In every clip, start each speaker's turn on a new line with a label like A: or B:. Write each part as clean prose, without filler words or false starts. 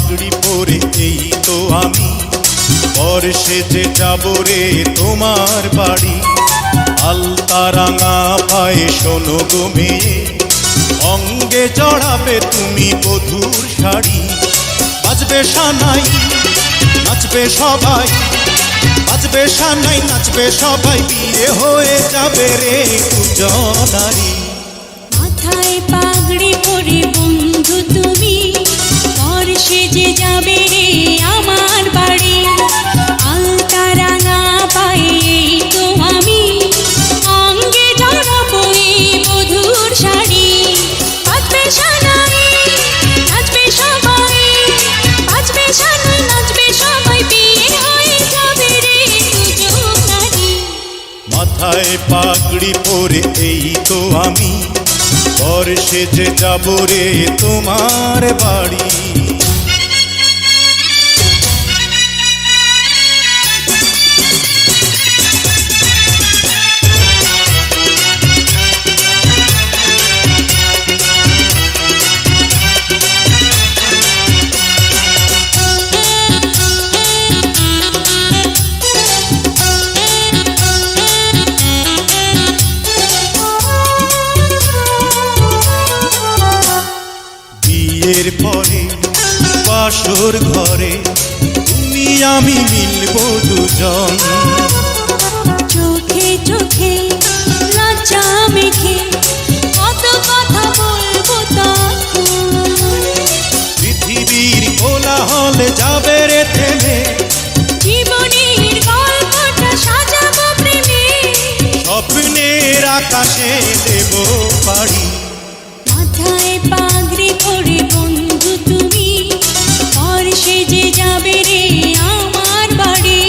A: পাগড়ি পরে এই তো আমি বর সেজে যাব রে তোমার বাড়ি। আলতা রাঙা পায়ে শোনো গো মেয়ে, অঙ্গে জড়াবে তুমি বধূর শাড়ি। বাজবে সানাই নাচবে সবাই, বাজবে সানাই নাচবে সবাই, বিয়ে হয়ে যাবে রে দুজনারি।
B: মাথায় পাগড়ি পরে বন্ধু তুমি বর সেজে যাবে রে আমার বাড়ি। আলতা রাঙা পায়ে এই তো আমি, অঙ্গে জড়াবো এই বধূর শাড়ি। বাজবে সানাই নাচবে সবাই, বাজবে সানাই নাচবে সবাই, বিয়ে হয়ে যাবে রে দুজনারি।
A: মাথায় পাগড়ি পরে এই তো আমি বর সেজে যাব রে তোমার বাড়ি। বিয়ের পরে বাসর ঘরে তুমি আমি মিলবো দুজন।
B: চোখে চোখে লজ্জা মেখে কত কথা বলবো তখন।
A: পৃথিবীর কোলাহলে যাবে রে থেমে,
B: জীবনের গল্পটা সাজাবো প্রেমে,
A: স্বপ্নের আকাশে দেব পাড়ি।
B: মাথায় পাগড়ি পরে বন্ধু তুমি বর সেজে যাবে রে আমার বাড়ি।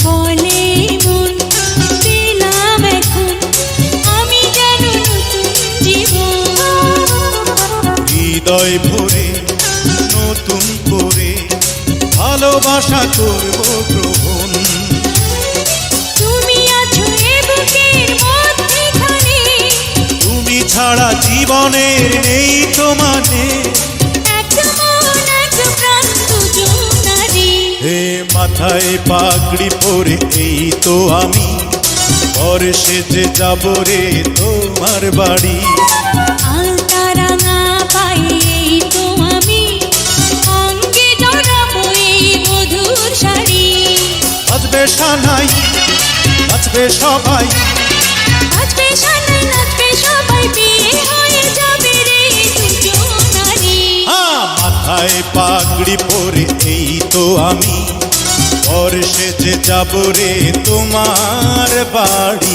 B: বলে মন দিলাম এখন আমি যেন নতুন জীবন।
A: হৃদয় ভরে নতুন করে ভালোবাসা করব গ্রহণ।
B: তুমি আছো এ বুকের মধ্যেখানে,
A: তুমি ছাড়া জীবনের নেই তো মানে।
B: এক মন এক প্রাণ দুজনারি।
A: হে মাথায় পাগড়ি পরে এই তো আমি বর সেজে যাব রে তোমার বাড়ি।
B: আলতা রাঙা পায়ে এই তো আমি, অঙ্গে জড়াবো এই বধূর শাড়ি।
A: বাজবে সানাই নাচবে সবাই,
B: বাজবে সানাই নাচবে সবাই, বিয়ে হয়ে যাবে রে দুজনারি।
A: মাথায় পাগড়ি পরে এই তো আমি বর সেজে যাব রে তোমার বাড়ি।